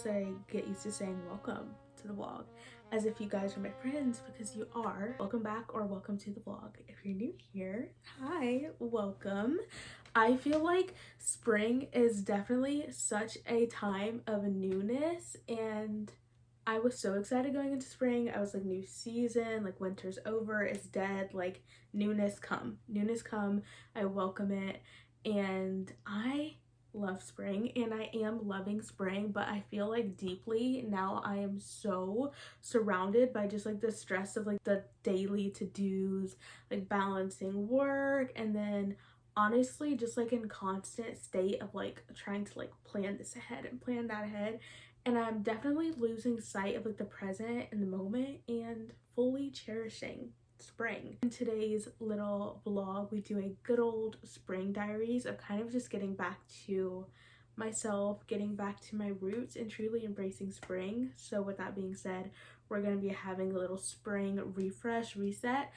guess I get used to saying welcome to the vlog as if you guys are my friends, because you are. Welcome back or welcome to the vlog. If you're new here, hi, welcome. I feel like spring is definitely such a time of newness, and I was so excited going into spring. I was like, new season, like winter's over, it's dead, like newness come. I welcome it, and I love spring and I am loving spring, but I feel like deeply now I am so surrounded by just like the stress of like the daily to-dos, like balancing work, and then honestly just like in constant state of like trying to like plan this ahead and plan that ahead, and I'm definitely losing sight of like the present and the moment and fully cherishing spring. In today's little vlog, we do a good old spring diaries of kind of just getting back to myself, getting back to my roots, and truly embracing spring. So with that being said, we're going to be having a little spring refresh reset.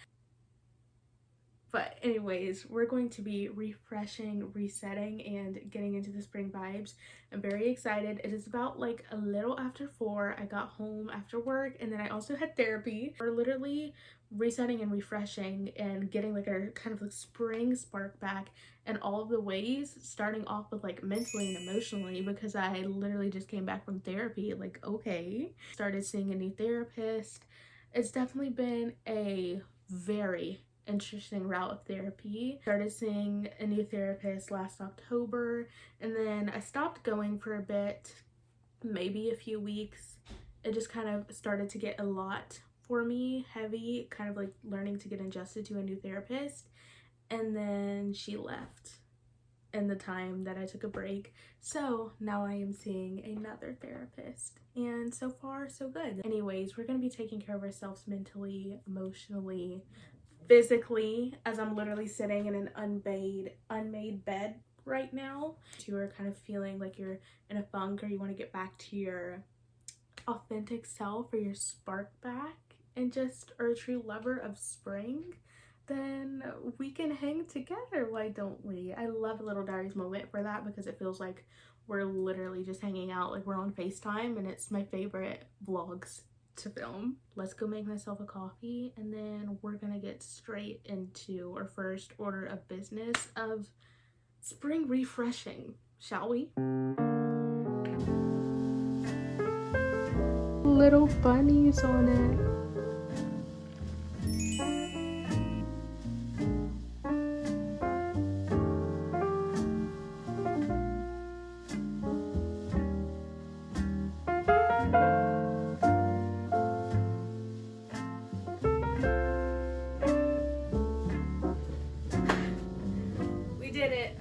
But anyways, we're going to be refreshing, resetting, and getting into the spring vibes. I'm very excited. It is about like a little after 4. I got home after work, and then I also had therapy. We're literally resetting and refreshing and getting like a kind of like spring spark back in all of the ways, starting off with like mentally and emotionally, because I literally just came back from therapy. Like, okay. Started seeing a new therapist. It's definitely been a very interesting route of therapy. Started seeing a new therapist last October, and then I stopped going for a bit, maybe a few weeks. It just kind of started to get a lot for me, heavy, kind of like learning to get adjusted to a new therapist, and then she left in the time that I took a break. So now I am seeing another therapist, and so far so good. Anyways, we're gonna be taking care of ourselves mentally, emotionally, physically, as I'm literally sitting in an unmade bed right now. You are kind of feeling like you're in a funk, or you want to get back to your authentic self or your spark back, and just are a true lover of spring, then we can hang together. Why don't we? I love a little diaries moment for that, because it feels like we're literally just hanging out, like we're on FaceTime, and it's my favorite vlogs to film. Let's go make myself a coffee, and then we're gonna get straight into our first order of business of spring refreshing, shall we? Little bunnies on it. We did it.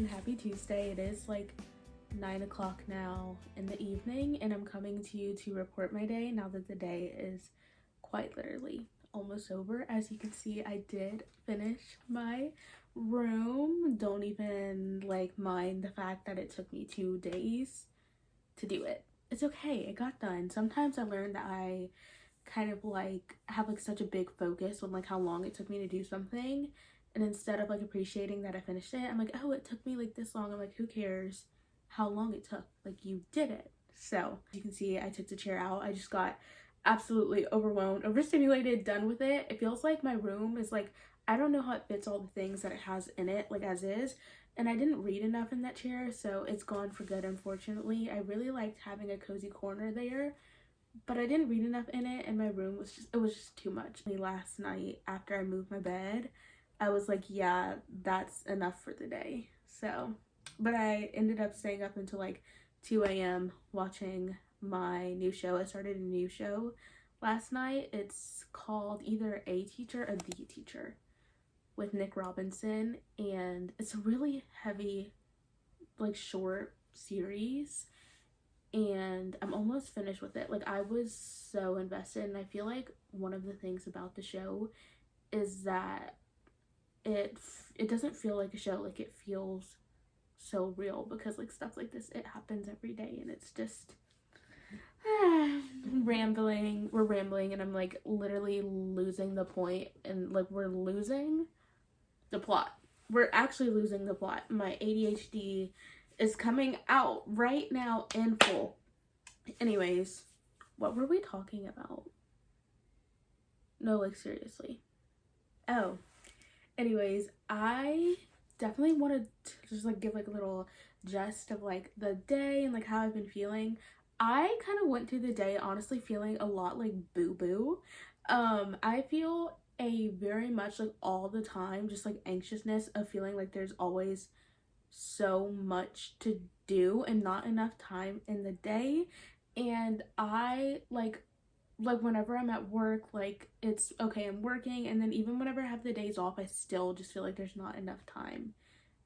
Happy Tuesday. It is like 9 o'clock now in the evening, and I'm coming to you to report my day now that the day is quite literally almost over. As you can see, I did finish my room. Don't even like mind the fact that it took me 2 days to do it. It's okay, it got done. Sometimes I learned that I kind of like have like such a big focus on like how long it took me to do something, and instead of like appreciating that I finished it, I'm like, oh, it took me like this long. I'm like, who cares how long it took? Like, you did it. So as you can see, I took the chair out. I just got absolutely overwhelmed, overstimulated, done with it. It feels like my room is like, I don't know how it fits all the things that it has in it, like as is. And I didn't read enough in that chair, so it's gone for good, unfortunately. I really liked having a cozy corner there, but I didn't read enough in it, and my room was just, it was just too much. Last night, after I moved my bed, I was like, yeah, that's enough for the day. So, but I ended up staying up until like 2 a.m. watching my new show. I started a new show last night. It's called either A Teacher or The Teacher with Nick Robinson, and it's a really heavy, like, short series, and I'm almost finished with it. Like, I was so invested, and I feel like one of the things about the show is that it doesn't feel like a show. Like, it feels so real, because like stuff like this, it happens every day, and it's just we're rambling, and I'm like literally losing the point, and like we're losing the plot. We're actually losing the plot. My ADHD is coming out right now in full. Anyways, what were we talking about? No, like seriously. Oh, anyways, I definitely wanted to just like give like a little gist of like the day and like how I've been feeling. I kind of went through the day honestly feeling a lot like boo-boo. I feel a very much like all the time just like anxiousness of feeling like there's always so much to do and not enough time in the day. And I like whenever I'm at work, like it's okay, I'm working, and then even whenever I have the days off, I still just feel like there's not enough time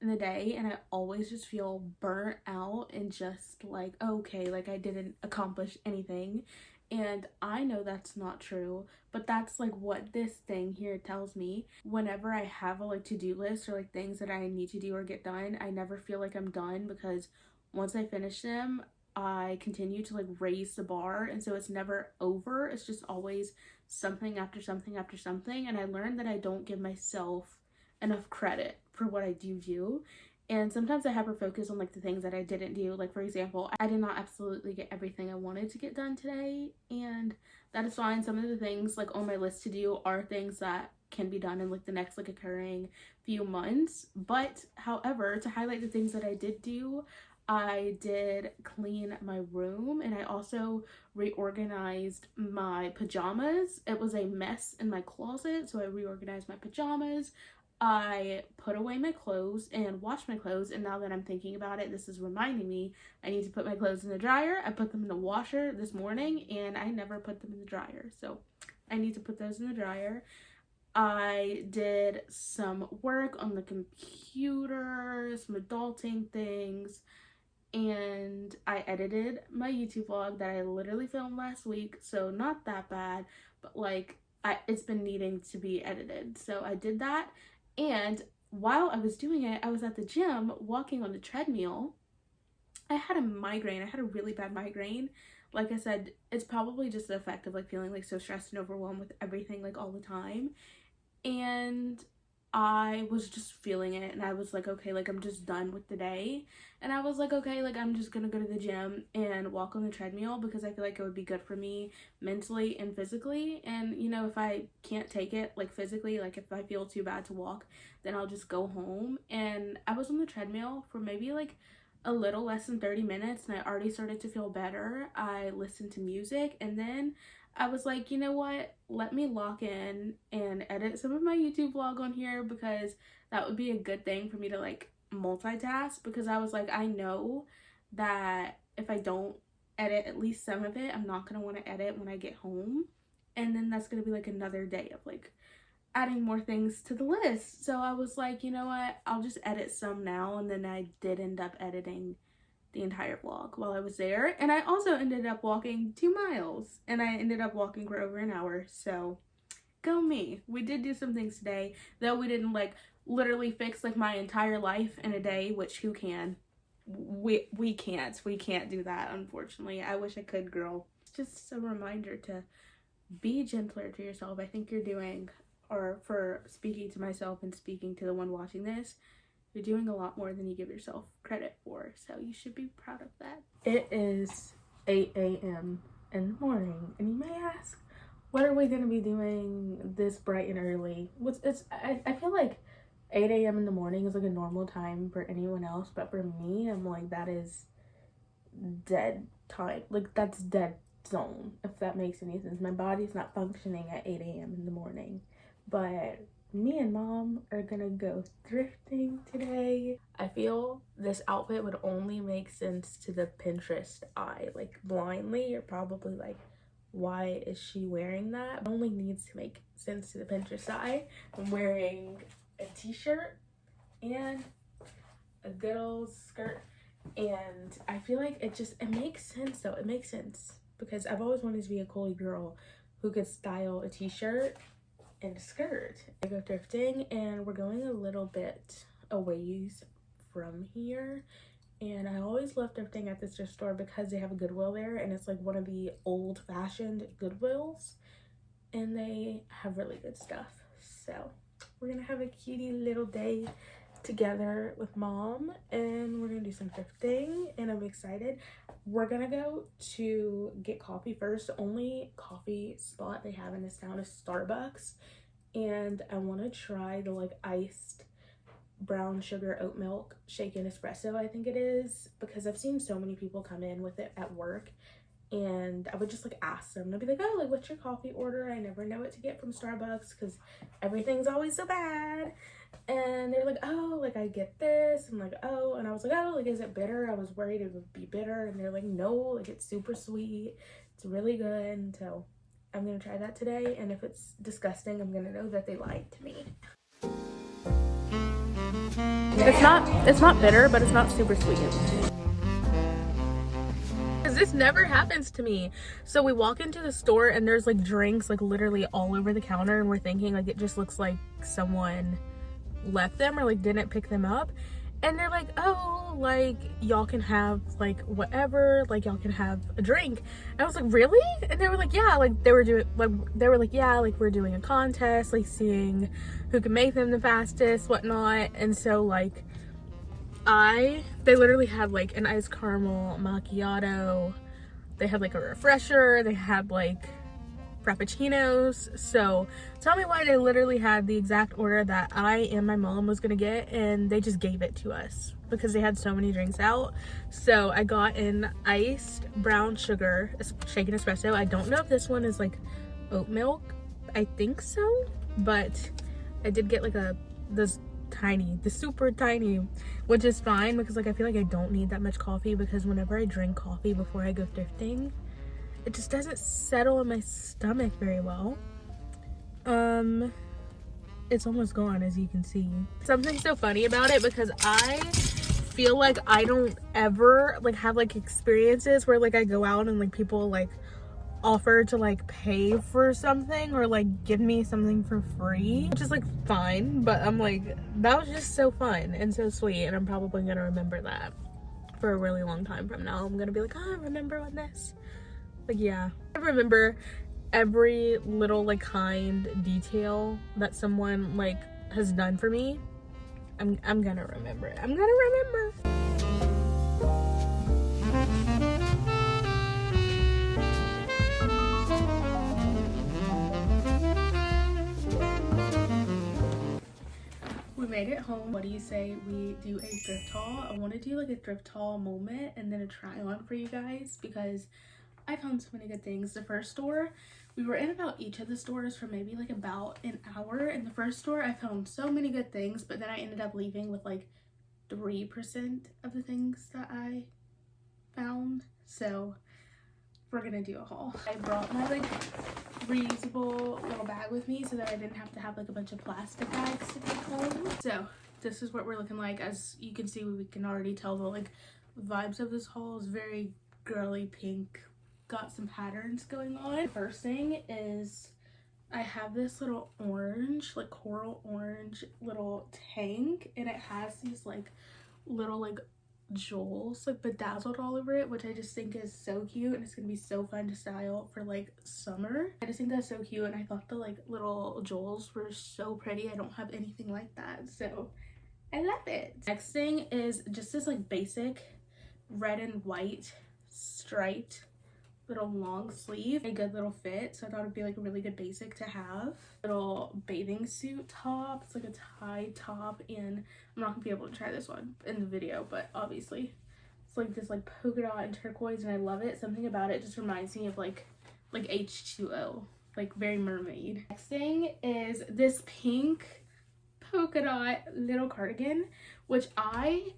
in the day, and I always just feel burnt out and just like, okay, like I didn't accomplish anything. And I know that's not true, but that's like what this thing here tells me. Whenever I have a like to-do list or like things that I need to do or get done, I never feel like I'm done, because once I finish them, I continue to like raise the bar, and so it's never over. It's just always something after something after something. And I learned that I don't give myself enough credit for what I do. And sometimes I hyper focus on like the things that I didn't do. Like for example, I did not absolutely get everything I wanted to get done today, and that is fine. Some of the things like on my list to do are things that can be done in like the next like occurring few months. But however, to highlight the things that I did do, I did clean my room, and I also reorganized my pajamas. It was a mess in my closet, so I reorganized my pajamas. I put away my clothes and washed my clothes, and now that I'm thinking about it, this is reminding me I need to put my clothes in the dryer. I put them in the washer this morning, and I never put them in the dryer, so I need to put those in the dryer. I did some work on the computer, some adulting things, and I edited my YouTube vlog that I literally filmed last week, so not that bad, but like it's been needing to be edited. So I did that, and while I was doing it, I was at the gym walking on the treadmill. I had a migraine. I had a really bad migraine. Like I said, it's probably just the effect of like feeling like so stressed and overwhelmed with everything like all the time. And I was just feeling it, and I was like, okay, like I'm just done with the day. And I was like, okay, like I'm just gonna go to the gym and walk on the treadmill, because I feel like it would be good for me mentally and physically. And you know, if I can't take it like physically, like if I feel too bad to walk, then I'll just go home. And I was on the treadmill for maybe like a little less than 30 minutes, and I already started to feel better. I listened to music, and then I was like, you know what, let me lock in and edit some of my YouTube vlog on here, because that would be a good thing for me to like multitask. Because I was like, I know that if I don't edit at least some of it, I'm not going to want to edit when I get home, and then that's going to be like another day of like adding more things to the list. So I was like, you know what, I'll just edit some now. And then I did end up editing the entire vlog while I was there. And I also ended up walking 2 miles, and I ended up walking for over an hour. So go me. We did do some things today, though we didn't like literally fix like my entire life in a day, which who can? We can't do that, unfortunately. I wish I could, girl. Just a reminder to be gentler to yourself. I think you're doing, or for speaking to myself and speaking to the one watching this, you're doing a lot more than you give yourself credit for, so you should be proud of that. It is 8 a.m. in the morning, and you may ask, What are we gonna be doing this bright and early? I feel like 8 a.m. in the morning is like a normal time for anyone else, but for me, I'm like, that is dead time. Like, that's dead zone, if that makes any sense. My body's not functioning at 8 a.m. in the morning. But me and mom are gonna go thrifting today. I feel this outfit would only make sense to the Pinterest eye. Like, blindly, you're probably like, why is she wearing that? It only needs to make sense to the Pinterest eye. I'm wearing a t-shirt and a good old skirt, and I feel like it makes sense though. It makes sense because I've always wanted to be a cool girl who could style a t-shirt and a skirt. I go thrifting and we're going a little bit a ways from here, and I always love thrifting at this thrift store because they have a Goodwill there, and it's like one of the old-fashioned Goodwills, and they have really good stuff. So we're gonna have a cutie little day together with mom, and we're gonna do some thrifting, and I'm excited. We're gonna go to get coffee first. The only coffee spot they have in this town is Starbucks, and I want to try the like iced brown sugar oat milk shaken espresso, I think it is, because I've seen so many people come in with it at work, and I would just like ask them. I'd be like, oh, like, what's your coffee order? I never know what to get from Starbucks because everything's always so bad. And they're like, oh, like, I get this. I'm like, oh, and I was like, oh, like, is it bitter? I was worried it would be bitter, and they're like, no, like, it's super sweet, it's really good. And so I'm gonna try that today, and if it's disgusting, I'm gonna know that they lied to me. It's not bitter, but it's not super sweet. This never happens to me. So we walk into the store and there's like drinks like literally all over the counter, and we're thinking like it just looks like someone left them or like didn't pick them up, and they're like, oh, like, y'all can have like whatever, like y'all can have a drink. And I was like, really? And they were like, yeah, like they were like, yeah, like we're doing a contest, like seeing who can make them the fastest, whatnot. And so like they literally had like an iced caramel macchiato, they had like a refresher, they had like frappuccinos. So tell me why they literally had the exact order that I and my mom was gonna get, and they just gave it to us because they had so many drinks out. So I got an iced brown sugar shaken espresso. I don't know if this one is like oat milk, I think so, but I did get like the super tiny, which is fine because like I feel like I don't need that much coffee, because whenever I drink coffee before I go thrifting, it just doesn't settle in my stomach very well. It's almost gone, as you can see. Something so funny about it, because I feel like I don't ever like have like experiences where like I go out and like people like offer to like pay for something or like give me something for free, which is like fine, but I'm like, that was just so fun and so sweet, and I'm probably gonna remember that for a really long time from now. I'm gonna be like, oh, remember when this, like, yeah, I remember every little like kind detail that someone like has done for me. I'm gonna remember it. I'm gonna remember. We made it home. What do you say we do a thrift haul? I want to do like a thrift haul moment and then a try on for you guys, because I found so many good things. The first store, we were in about each of the stores for maybe like about an hour. In the first store, I found so many good things, but then I ended up leaving with like 3% of the things that I found. So we're gonna do a haul. I brought my like reusable little bag with me so that I didn't have to have like a bunch of plastic bags to take home. So this is what we're looking like. As you can see, we can already tell the like vibes of this haul is very girly pink, got some patterns going on. First thing is I have this little orange, like coral orange little tank, and it has these like little like jewels like bedazzled all over it, which I just think is so cute, and it's gonna be so fun to style for like summer. I just think that's so cute, and I thought the like little jewels were so pretty. I don't have anything like that, so I love it. Next thing is just this like basic red and white striped little long sleeve, a good little fit, so I thought it'd be like a really good basic to have. Little bathing suit top. It's like a tie top, and I'm not gonna be able to try this one in the video, but obviously it's like this like polka dot and turquoise, and I love it. Something about it just reminds me of like H2O, like very mermaid. Next thing is this pink polka dot little cardigan, which I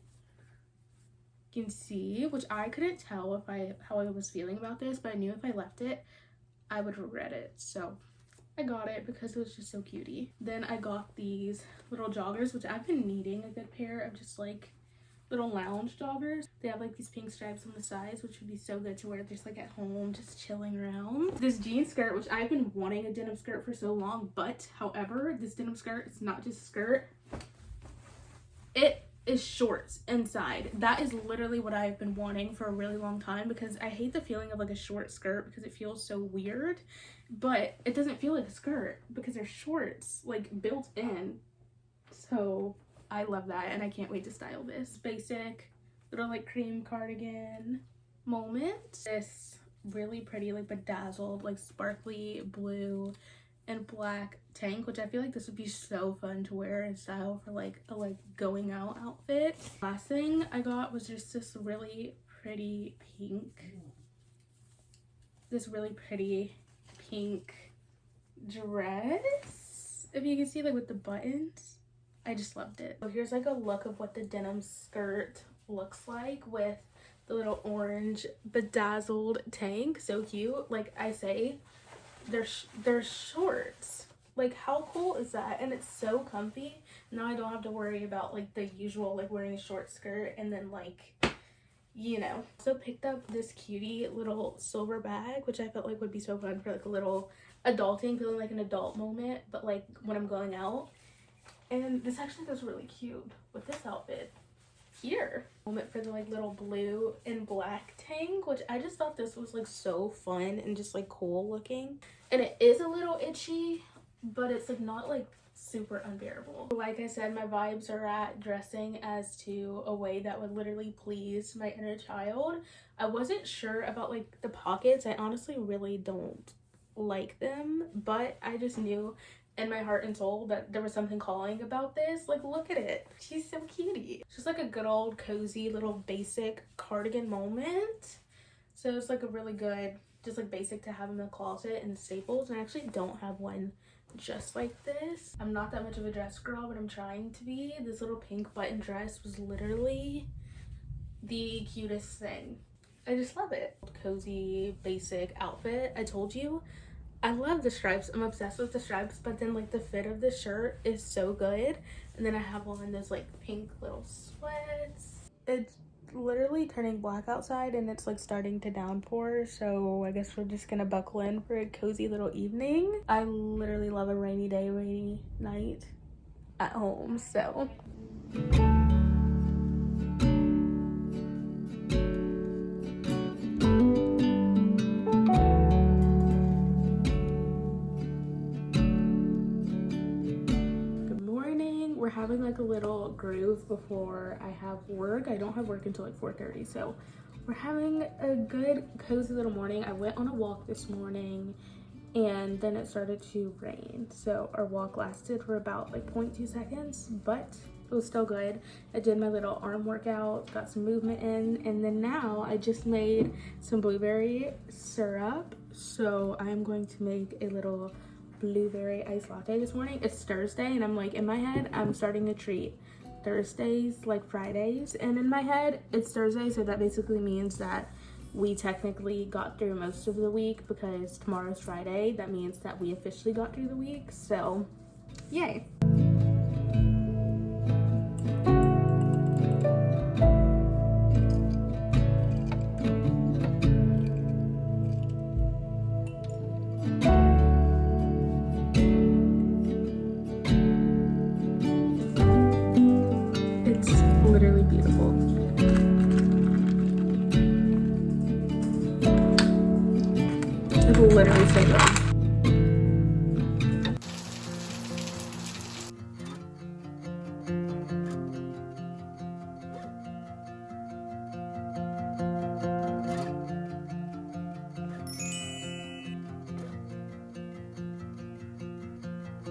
can see, which I couldn't tell if how I was feeling about this, but I knew if I left it I would regret it, so I got it because it was just so cutie. Then I got these little joggers, which I've been needing a good pair of just like little lounge joggers. They have like these pink stripes on the sides, which would be so good to wear just like at home, just chilling around. This jean skirt, which I've been wanting a denim skirt for so long, but however, this denim skirt is not just a skirt, it is shorts inside. That is literally what I've been wanting for a really long time, because I hate the feeling of like a short skirt because it feels so weird, but it doesn't feel like a skirt because they're shorts like built in. So I love that, and I can't wait to style this. Basic little like cream cardigan moment. This really pretty like bedazzled like sparkly blue and black tank, which I feel like this would be so fun to wear and style for like a like going out outfit. Last thing I got was just this really pretty pink dress, if you can see, like with the buttons. I just loved it. So here's like a look of what the denim skirt looks like with the little orange bedazzled tank. So cute. Like I say, they're shorts. Like how cool is that? And it's so comfy. Now I don't have to worry about like the usual like wearing a short skirt and then like, you know. So picked up this cutie little silver bag, which I felt like would be so fun for like a little adulting, feeling like an adult moment, but like when I'm going out. And this actually goes really cute with this outfit here. Moment for the like little blue and black tank, which I just thought this was like so fun and just like cool looking. And it is a little itchy, but it's like not like super unbearable. Like I said, my vibes are at dressing as to a way that would literally please my inner child. I wasn't sure about like the pockets. I honestly really don't like them, but I just knew in my heart and soul that there was something calling about this. Like look at it, she's so cutie. It's just like a good old cozy little basic cardigan moment. So it's like a really good just like basic to have in the closet and staples, and I actually don't have one just like this. I'm not that much of a dress girl, but I'm trying to be. This little pink button dress was literally the cutest thing. I just love it. Cozy basic outfit. I told you I love the stripes. I'm obsessed with the stripes, but then like the fit of the shirt is so good. And then I have on those like pink little sweats. It's literally turning black outside and it's like starting to downpour, so I guess we're just gonna buckle in for a cozy little evening. I literally love a rainy day, rainy night at home, so. We're having like a little groove before I have work. I don't have work until like 4:30, so we're having a good cozy little morning. I went on a walk this morning and then it started to rain, so our walk lasted for about like 0.2 seconds, but it was still good. I did my little arm workout, got some movement in, and then now I just made some blueberry syrup, so I'm going to make a little blueberry iced latte this morning. It's Thursday and I'm like, in my head I'm starting to treat Thursdays like Fridays, and in my head it's Thursday, so that basically means that we technically got through most of the week, because tomorrow's Friday. That means that we officially got through the week, so yay. Literally beautiful. It's literally so good.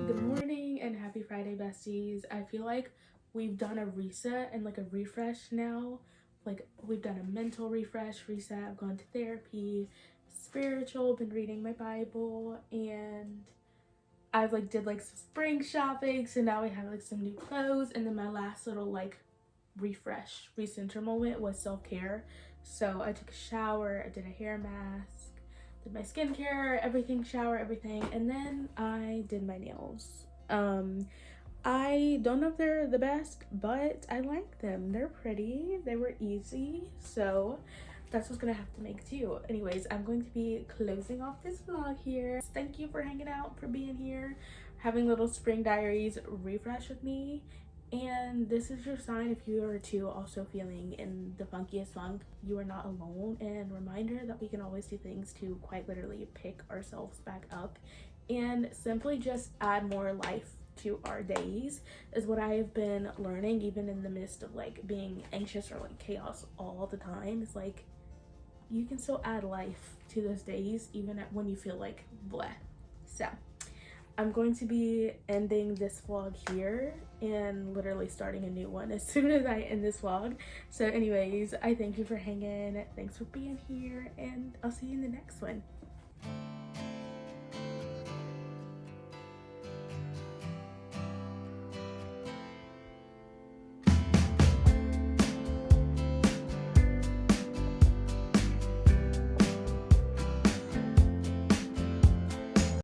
Good morning and happy Friday, besties. I feel like we've done a reset and like a refresh now. Like we've done a mental reset. I've gone to therapy, spiritual, been reading my Bible, and I've like did like some spring shopping. So now I have like some new clothes, and then my last little like refresh, recenter moment was self-care. So I took a shower, I did a hair mask, did my skincare, everything, shower, everything, and then I did my nails. I don't know if they're the best, but I like them. They're pretty, they were easy, so that's what's gonna have to make too. Anyways, I'm going to be closing off this vlog here. Thank you for hanging out, for being here, having little spring diaries refresh with me. And this is your sign if you are too also feeling in the funkiest funk. You are not alone, and reminder that we can always do things to quite literally pick ourselves back up and simply just add more life to our days is what I have been learning, even in the midst of like being anxious or like chaos all the time. It's like you can still add life to those days even when you feel like bleh. So I'm going to be ending this vlog here and literally starting a new one as soon as I end this vlog. So anyways, I thank you for hanging, thanks for being here, and I'll see you in the next one.